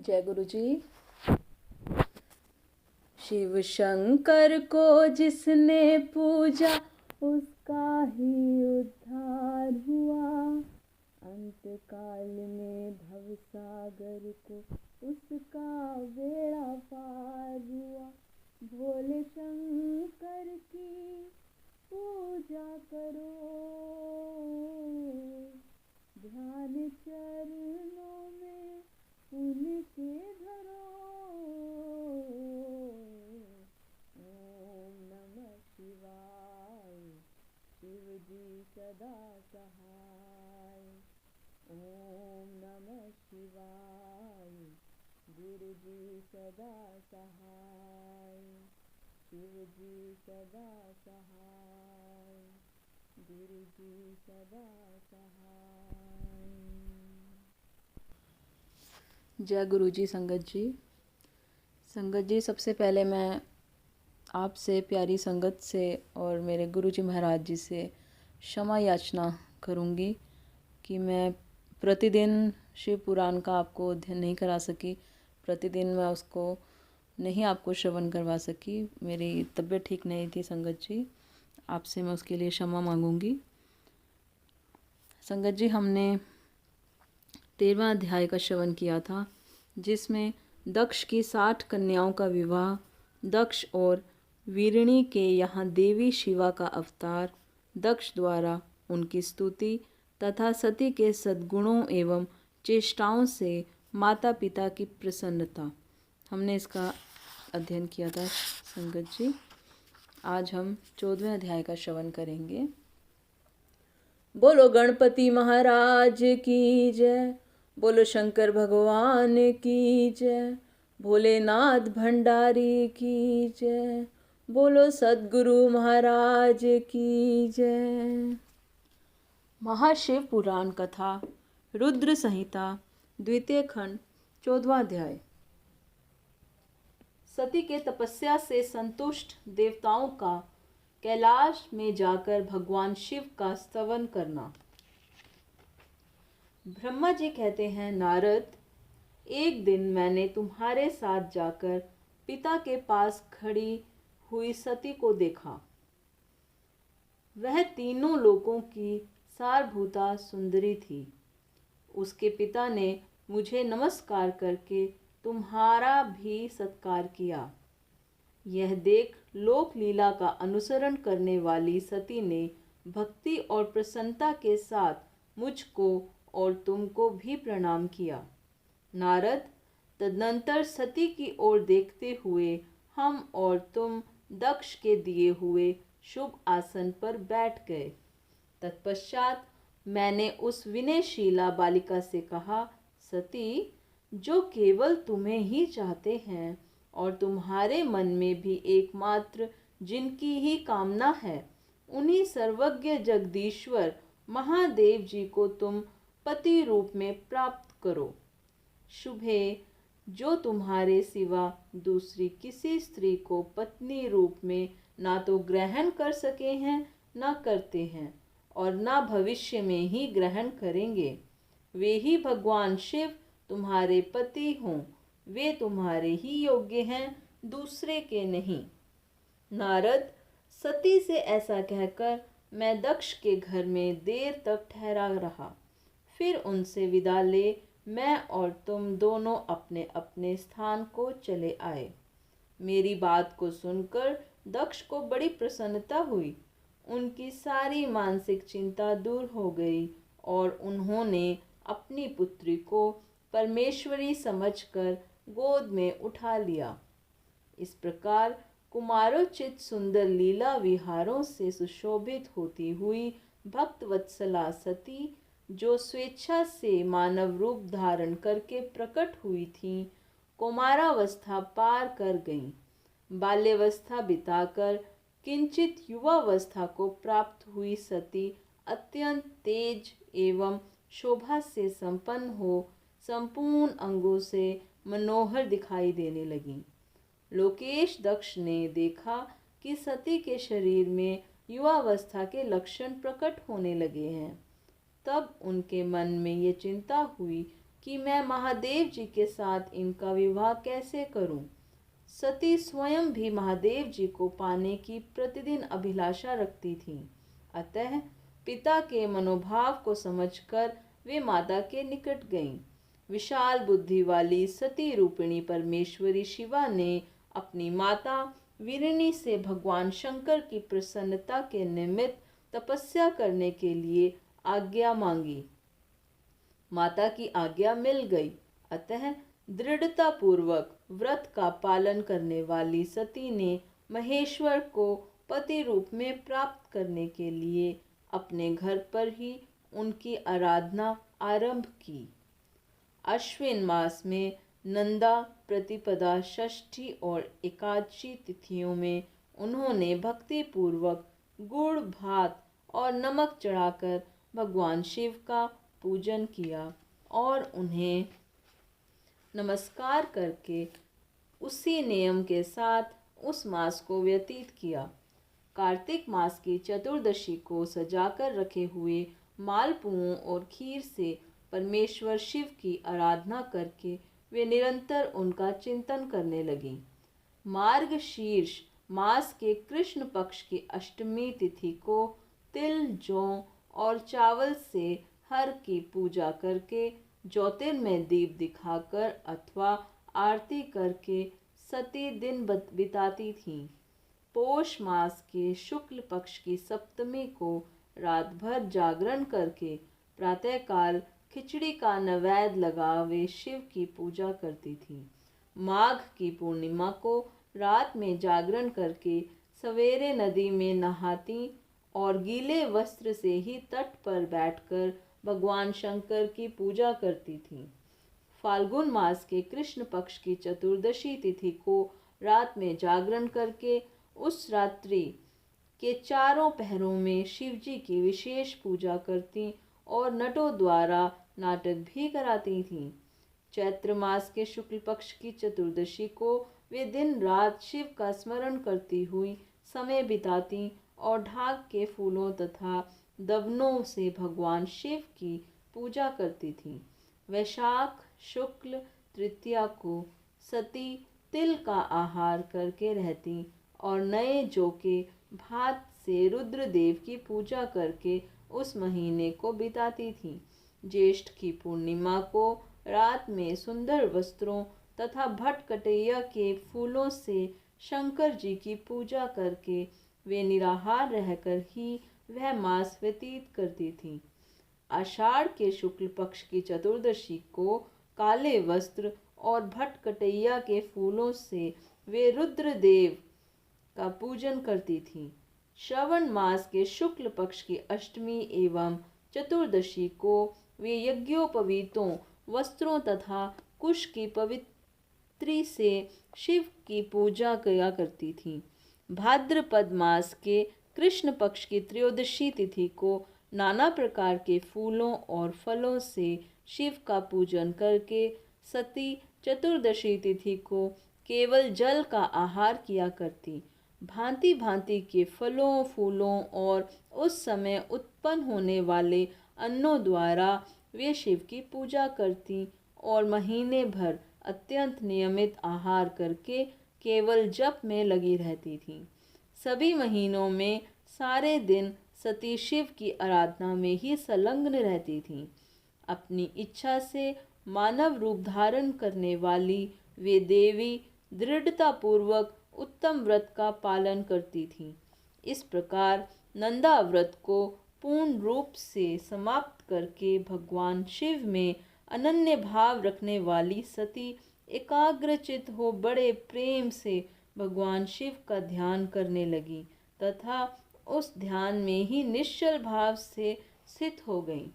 जय गुरु जी। शिव शंकर को जिसने पूजा उसका ही उद्धार हुआ। अंत काल में भव सागर को उसका बेड़ा पार हुआ। भोले शंकर की पूजा करो, ध्यान चरणों में उनके धरो। ओम नमः शिवाय, शिव जी सदा सहाय। ओम नमः शिवाय, गुरु जी सदा सहाय। शिव जी सदा सहाय, गुरु जी सदा सहाय। जय गुरु जी। संगत जी, सबसे पहले मैं आपसे, प्यारी संगत से और मेरे गुरु जी महाराज जी से क्षमा याचना करूंगी कि मैं प्रतिदिन शिव पुराण का आपको अध्ययन नहीं करा सकी। प्रतिदिन मैं उसको नहीं आपको श्रवण करवा सकी। मेरी तबीयत ठीक नहीं थी संगत जी, आपसे मैं उसके लिए क्षमा मांगूंगी। संगत जी, हमने 13वां अध्याय का श्रवण किया था, जिसमें दक्ष की 60 कन्याओं का विवाह, दक्ष और वीरणी के यहाँ देवी शिवा का अवतार, दक्ष द्वारा उनकी स्तुति तथा सती के सद्गुणों एवं चेष्टाओं से माता पिता की प्रसन्नता, हमने इसका अध्ययन किया था संगत जी। आज हम 14वें अध्याय का श्रवण करेंगे। बोलो गणपति महाराज की जय, बोलो शंकर भगवान की जय, भोलेनाथ भंडारी की जय, बोलो सद्गुरु महाराज की जय। महाशिव पुराण कथा, रुद्र संहिता, द्वितीय खंड, 14वां अध्याय। सती के तपस्या से संतुष्ट देवताओं का कैलाश में जाकर भगवान शिव का स्तवन करना। ब्रह्मा जी कहते हैं, नारद, एक दिन मैंने तुम्हारे साथ जाकर पिता के पास खड़ी हुई सती को देखा। वह तीनों लोकों की सारभूता सुंदरी थी। उसके पिता ने मुझे नमस्कार करके तुम्हारा भी सत्कार किया। यह देख लोक लीला का अनुसरण करने वाली सती ने भक्ति और प्रसन्नता के साथ मुझको और तुमको भी प्रणाम किया। नारद, तदनंतर सती की ओर देखते हुए हम और तुम दक्ष के दिए हुए शुभ आसन पर बैठ गए। तत्पश्चात मैंने उस विनयशीला बालिका से कहा, सती, जो केवल तुम्हें ही चाहते हैं और तुम्हारे मन में भी एकमात्र जिनकी ही कामना है, उन्हीं सर्वज्ञ जगदीश्वर महादेव जी को तुम पति रूप में प्राप्त करो। शुभे, जो तुम्हारे सिवा दूसरी किसी स्त्री को पत्नी रूप में ना तो ग्रहण कर सके हैं, ना करते हैं और ना भविष्य में ही ग्रहण करेंगे, वे ही भगवान शिव तुम्हारे पति हों। वे तुम्हारे ही योग्य हैं, दूसरे के नहीं। नारद, सती से ऐसा कहकर मैं दक्ष के घर में देर तक ठहरा रहा। फिर उनसे विदा ले मैं और तुम दोनों अपने अपने स्थान को चले आए। मेरी बात को सुनकर दक्ष को बड़ी प्रसन्नता हुई। उनकी सारी मानसिक चिंता दूर हो गई और उन्होंने अपनी पुत्री को परमेश्वरी समझकर गोद में उठा लिया। इस प्रकार कुमारोचित सुंदर लीला विहारों से सुशोभित होती हुई भक्त वत्सला सती, जो स्वेच्छा से मानव रूप धारण करके प्रकट हुई थीं, कुमारावस्था पार कर गईं। बाल्यावस्था बिताकर किंचित युवावस्था को प्राप्त हुई सती अत्यंत तेज एवं शोभा से संपन्न हो संपूर्ण अंगों से मनोहर दिखाई देने लगी। लोकेश दक्ष ने देखा कि सती के शरीर में युवावस्था के लक्षण प्रकट होने लगे हैं। तब उनके मन में ये चिंता हुई कि मैं महादेव जी के साथ इनका विवाह कैसे करूं। सती स्वयं भी महादेव जी को पाने की प्रतिदिन अभिलाषा रखती थीं। अतः पिता के मनोभाव को समझकर वे माता के निकट गईं। विशाल बुद्धि वाली सती रूपिणी परमेश्वरी शिवा ने अपनी माता वीरिणी से भगवान शंकर की प्रसन्नता के निमित्त तपस्या करने के लिए आज्ञा मांगी। माता की आज्ञा मिल गई। अतः दृढ़ता पूर्वक व्रत का पालन करने वाली सती ने महेश्वर को पति रूप में प्राप्त करने के लिए अपने घर पर ही उनकी आराधना आरंभ की। अश्विन मास में नंदा, प्रतिपदा, षष्ठी और एकादशी तिथियों में उन्होंने भक्ति पूर्वक गुड़, भात और नमक चढ़ाकर भगवान शिव का पूजन किया और उन्हें नमस्कार करके उसी नियम के साथ उस मास को व्यतीत किया। कार्तिक मास की चतुर्दशी को सजाकर रखे हुए मालपुओं और खीर से परमेश्वर शिव की आराधना करके वे निरंतर उनका चिंतन करने लगीं। मार्गशीर्ष मास के कृष्ण पक्ष की अष्टमी तिथि को तिल, जौ और चावल से हर की पूजा करके, ज्योतिर्मय दीप दिखाकर अथवा आरती करके सती दिन बिताती थीं। पौष मास के शुक्ल पक्ष की सप्तमी को रात भर जागरण करके प्रातःकाल खिचड़ी का नैवेद्य लगा वे शिव की पूजा करती थीं। माघ की पूर्णिमा को रात में जागरण करके सवेरे नदी में नहाती और गीले वस्त्र से ही तट पर बैठकर भगवान शंकर की पूजा करती थीं। फाल्गुन मास के कृष्ण पक्ष की चतुर्दशी तिथि को रात में जागरण करके उस रात्रि के चारों पहरों में शिवजी की विशेष पूजा करती और नटों द्वारा नाटक भी कराती थीं। चैत्र मास के शुक्ल पक्ष की चतुर्दशी को वे दिन रात शिव का स्मरण करती हुई समय बिताती और ढाक के फूलों तथा दवनों से भगवान शिव की पूजा करती थीं। वैशाख शुक्ल तृतीया को सती तिल का आहार करके रहती और नए जौ के भात से रुद्रदेव की पूजा करके उस महीने को बिताती थीं। ज्येष्ठ की पूर्णिमा को रात में सुंदर वस्त्रों तथा भटकटैया के फूलों से शंकर जी की पूजा करके वे निराहार रहकर ही वह मास व्यतीत करती थीं। आषाढ़ के शुक्ल पक्ष की चतुर्दशी को काले वस्त्र और भटकटैया के फूलों से वे रुद्रदेव का पूजन करती थीं। श्रवण मास के शुक्ल पक्ष की अष्टमी एवं चतुर्दशी को वे यज्ञोपवीतों वस्त्रों तथा कुश की पवित्री से शिव की पूजा किया करती थीं। भाद्रपद मास के कृष्ण पक्ष की त्रयोदशी तिथि को नाना प्रकार के फूलों और फलों से शिव का पूजन करके सती चतुर्दशी तिथि को केवल जल का आहार किया करती। भांति भांति के फलों, फूलों और उस समय उत्पन्न होने वाले अन्नों द्वारा वे शिव की पूजा करती और महीने भर अत्यंत नियमित आहार करके केवल जप में लगी रहती थीं। सभी महीनों में सारे दिन सती शिव की आराधना में ही संलग्न रहती थीं। अपनी इच्छा से मानव रूप धारण करने वाली वे देवी दृढ़तापूर्वक उत्तम व्रत का पालन करती थीं। इस प्रकार नंदा व्रत को पूर्ण रूप से समाप्त करके भगवान शिव में अनन्य भाव रखने वाली सती एकाग्रचित हो बड़े प्रेम से भगवान शिव का ध्यान करने लगी तथा उस ध्यान में ही निश्चल भाव से स्थित हो गई।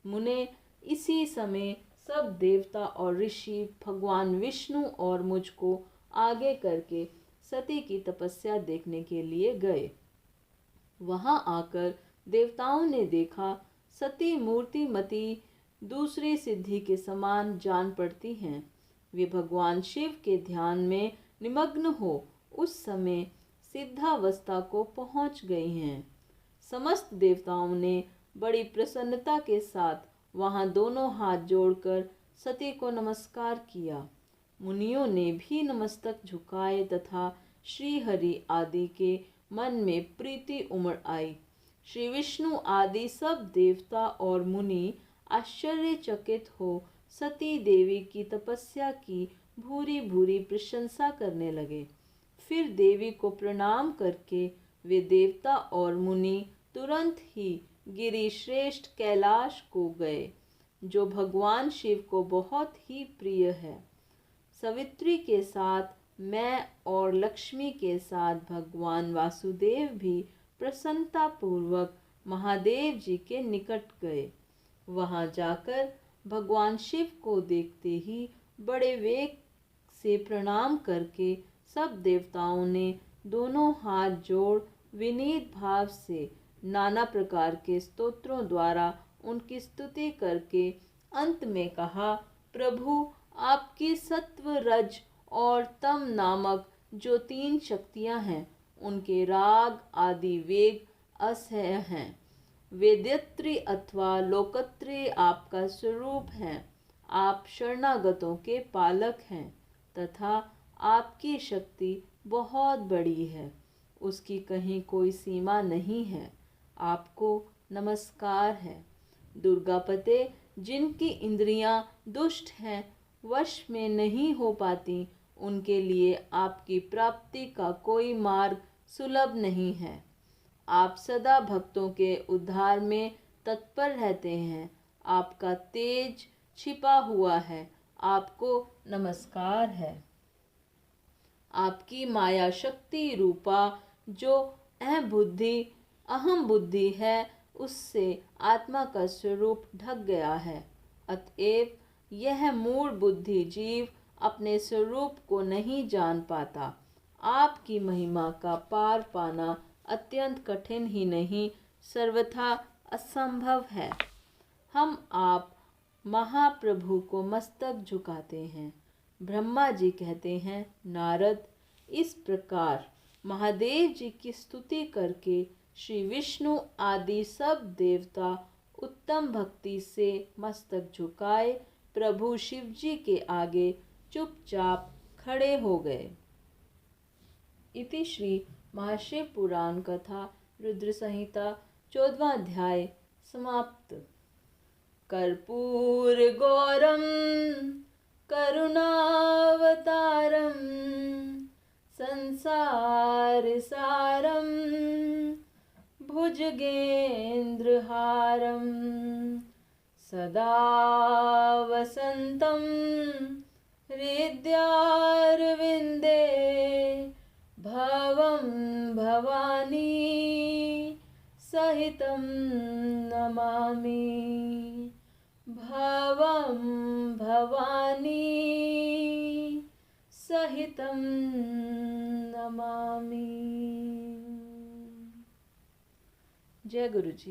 मुने इसी समय सब देवता और ऋषि भगवान विष्णु और मुझको आगे करके सती की तपस्या देखने के लिए गए। वहां आकर देवताओं ने देखा सती मूर्तिमती दूसरी सिद्धि के समान जान पड़ती हैं। वे भगवान शिव के ध्यान में निमग्न हो उस समय सिद्धावस्था को पहुंच गई हैं। समस्त देवताओं ने बड़ी प्रसन्नता के साथ वहां दोनों हाथ जोड़कर सती को नमस्कार किया। मुनियों ने भी नमस्तक झुकाए तथा श्री हरि आदि के मन में प्रीति उमड़ आई। श्री विष्णु आदि सब देवता और मुनि आश्चर्यचकित हो सती देवी की तपस्या की भूरी भूरी प्रशंसा करने लगे। फिर देवी को प्रणाम करके वे देवता और मुनि तुरंत ही गिरिश्रेष्ठ कैलाश को गए, जो भगवान शिव को बहुत ही प्रिय है। सवित्री के साथ मैं और लक्ष्मी के साथ भगवान वासुदेव भी प्रसन्नता पूर्वक महादेव जी के निकट गए। वहां जाकर भगवान शिव को देखते ही बड़े वेग से प्रणाम करके सब देवताओं ने दोनों हाथ जोड़ विनीत भाव से नाना प्रकार के स्तोत्रों द्वारा उनकी स्तुति करके अंत में कहा, प्रभु आपकी सत्व रज और तम नामक जो 3 शक्तियां हैं, उनके राग आदि वेग असह्य हैं। वेदत्री अथवा लोकत्री आपका स्वरूप है। आप शरणागतों के पालक हैं तथा आपकी शक्ति बहुत बड़ी है, उसकी कहीं कोई सीमा नहीं है। आपको नमस्कार है। दुर्गापते, जिनकी इंद्रियां दुष्ट हैं, वश में नहीं हो पाती, उनके लिए आपकी प्राप्ति का कोई मार्ग सुलभ नहीं है। आप सदा भक्तों के उद्धार में तत्पर रहते हैं। आपका तेज छिपा हुआ है। आपको नमस्कार है। आपकी माया शक्ति रूपा जो अहम बुद्धि है, उससे आत्मा का स्वरूप ढक गया है। अतएव यह मूढ़ बुद्धि जीव अपने स्वरूप को नहीं जान पाता। आपकी महिमा का पार पाना अत्यंत कठिन ही नहीं, सर्वथा असंभव है। हम आप महाप्रभु को मस्तक झुकाते हैं। ब्रह्मा जी कहते हैं, नारद, इस प्रकार महादेव जी की स्तुति करके श्री विष्णु आदि सब देवता उत्तम भक्ति से मस्तक झुकाए प्रभु शिव जी के आगे चुपचाप खड़े हो गए। इति श्री महाशिव पुराण कथा रुद्र संहिता 14वां अध्याय समाप्त। कर्पूर गौरम करुणावतारम संसार सारम भुजगेन्द्रहारम सदा वसंतम हृदयारविंदे भवं भवानी सहितं नमामि। भवं भवानी सहितं नमामि। जय गुरु जी।